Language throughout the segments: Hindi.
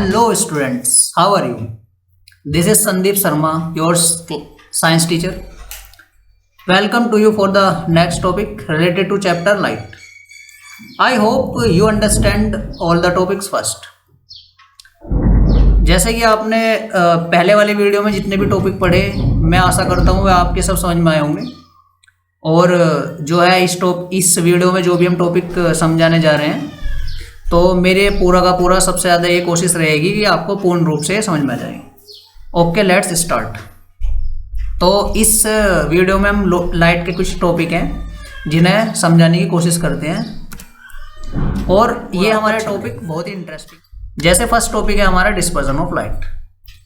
Hello students, how are you? This is Sandeep Sharma, your science teacher. Welcome to you for the next topic related to chapter light. I hope you understand all the topics first. जैसे कि आपने पहले वाले वीडियो में जितने भी टॉपिक पढ़े, मैं आशा करता हूँ वे आपके सब समझ में आए होंगे। और जो है इस वीडियो में जो भी हम टॉपिक समझाने जा रहे हैं, तो मेरे पूरा का पूरा सबसे ज़्यादा ये कोशिश रहेगी कि आपको पूर्ण रूप से समझ में आ जाए। Okay, let's start. तो इस वीडियो में हम लाइट के कुछ टॉपिक हैं जिन्हें समझाने की कोशिश करते हैं, और ये हमारे टॉपिक बहुत ही इंटरेस्टिंग। जैसे फर्स्ट टॉपिक है हमारा डिस्पर्जन ऑफ लाइट।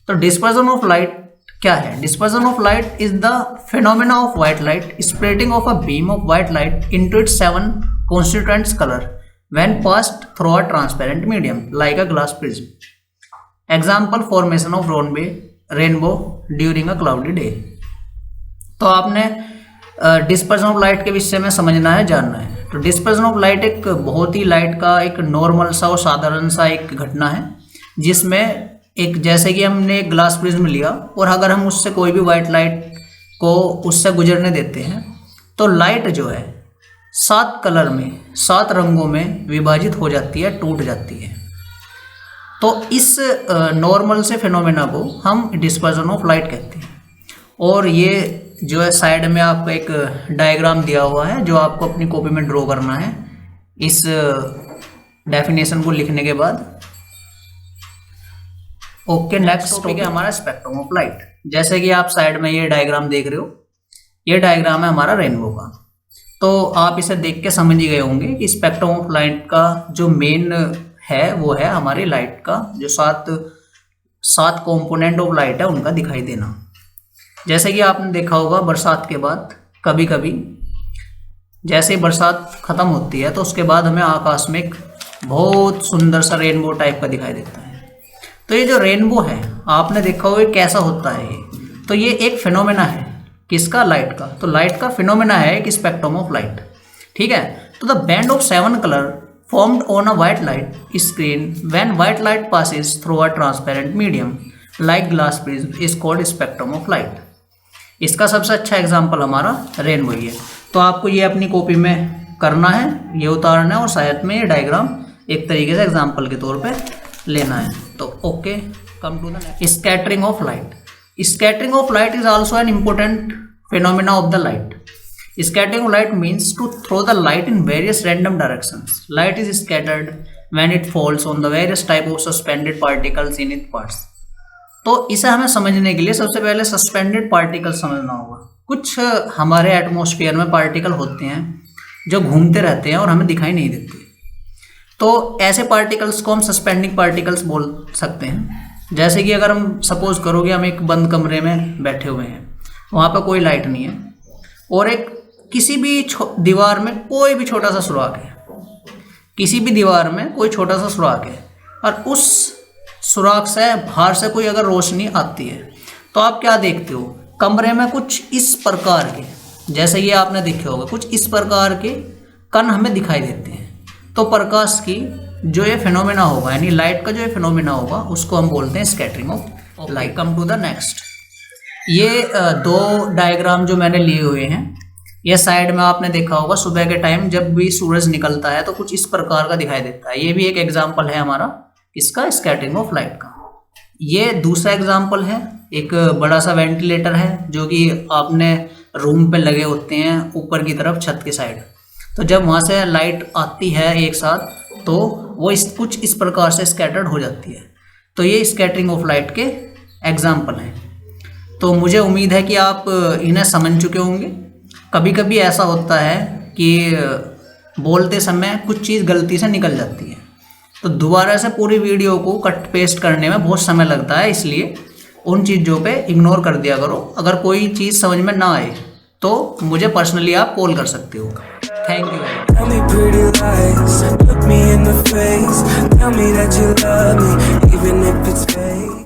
तो डिस्पर्जन ऑफ लाइट क्या है? Dispersion of light is the phenomena of white light splitting of a beam of white light into its 7 constituents color when passed through a transparent medium like a glass prism. Example, formation of rainbow during a cloudy day. तो आपने डिस्पर्जन ऑफ लाइट के विषय में समझना है, जानना है। तो डिस्पर्जन ऑफ लाइट एक बहुत ही लाइट का एक नॉर्मल सा और साधारण सा एक घटना है, जिसमें एक जैसे कि हमने एक ग्लास प्रिज्म लिया और अगर हम उससे कोई भी वाइट लाइट को उससे गुजरने देते हैं तो लाइट जो है 7 कलर में 7 रंगों में विभाजित हो जाती है, टूट जाती है। तो इस नॉर्मल से फिनोमेना को हम डिस्पर्जन ऑफ लाइट कहते हैं। और ये जो है साइड में आपको एक डायग्राम दिया हुआ है जो आपको अपनी कॉपी में ड्रॉ करना है इस डेफिनेशन को लिखने के बाद। ओके, नेक्स्ट टॉपिक है हमारा स्पेक्ट्रम ऑफ लाइट। जैसे कि आप साइड में ये डायग्राम देख रहे हो, ये डायग्राम है हमारा रेनबो का। तो आप इसे देख के समझ ही गए होंगे कि स्पेक्ट्रम ऑफ लाइट का जो मेन है वो है हमारी लाइट का जो सात कंपोनेंट ऑफ लाइट है उनका दिखाई देना। जैसे कि आपने देखा होगा बरसात के बाद कभी कभी जैसे ही बरसात ख़त्म होती है तो उसके बाद हमें आकाश में एक बहुत सुंदर सा रेनबो टाइप का दिखाई देता है। तो ये जो रेनबो है आपने देखा होगा कैसा होता है ये, तो ये एक फिनोमेना है किसका? लाइट का। तो लाइट का फिनोमेना है एक स्पेक्ट्रम ऑफ लाइट, ठीक है। तो the band of 7 colour formed on a white light screen when white light passes through a transparent medium like glass prism is called spectrum of light. इसका सबसे अच्छा एग्जांपल हमारा रेनबो ही है। तो आपको ये अपनी कॉपी में करना है, ये उतारना है और साथ में ये डायग्राम एक तरीके से एग्जांपल के तौर पे लेना है। तो okay, come to the next, scattering of light. Scattering of light is also an important phenomena of the light. Scattering of light means to throw the light in various random directions. Light is scattered when it falls on the various type of suspended particles in its parts. तो इसे हमें समझने के लिए सबसे पहले सस्पेंडेड पार्टिकल समझना होगा। कुछ हमारे एटमॉस्फेयर में पार्टिकल होते हैं जो घूमते रहते हैं और हमें दिखाई नहीं देते। तो ऐसे पार्टिकल्स को हम सस्पेंडिंग पार्टिकल्स बोल सकते हैं। जैसे कि अगर हम सपोज करो कि हम एक बंद कमरे में बैठे हुए हैं, वहाँ पर कोई लाइट नहीं है और एक किसी भी दीवार में कोई भी छोटा सा सुराख है, किसी भी दीवार में कोई छोटा सा सुराख है और उस सुराख से बाहर से कोई अगर रोशनी आती है तो आप क्या देखते हो? कमरे में कुछ इस प्रकार के, जैसे ये आपने देखे होगा, कुछ इस प्रकार के कण हमें दिखाई देते हैं। तो प्रकाश की जो ये फिनोमेना होगा यानी लाइट का जो ये फिनोमेना होगा उसको हम बोलते हैं scattering of light. Come to the next, ये 2 डायग्राम जो मैंने लिए हुए हैं, ये साइड में आपने देखा होगा सुबह के टाइम जब भी सूरज निकलता है तो कुछ इस प्रकार का दिखाई देता है। ये भी एक एग्जाम्पल है हमारा इसका स्कैटरिंग ऑफ लाइट का। ये दूसरा एग्जाम्पल है, एक बड़ा सा वेंटिलेटर है जो कि आपने रूम पे लगे होते हैं ऊपर की तरफ छत के साइड। तो जब वहाँ से लाइट आती है एक साथ तो वो कुछ इस प्रकार से स्कैटर्ड हो जाती है। तो ये स्कैटरिंग ऑफ लाइट के एग्जाम्पल हैं। तो मुझे उम्मीद है कि आप इन्हें समझ चुके होंगे। कभी कभी ऐसा होता है कि बोलते समय कुछ चीज़ गलती से निकल जाती है, तो दोबारा से पूरी वीडियो को कट पेस्ट करने में बहुत समय लगता है, इसलिए उन चीज़ों पे इग्नोर कर दिया करो। अगर कोई चीज़ समझ में ना आए तो मुझे पर्सनली आप कॉल कर सकते हो। Thank you. Tell me pretty lies, look me in the face, tell me that you love me, even if it's fake.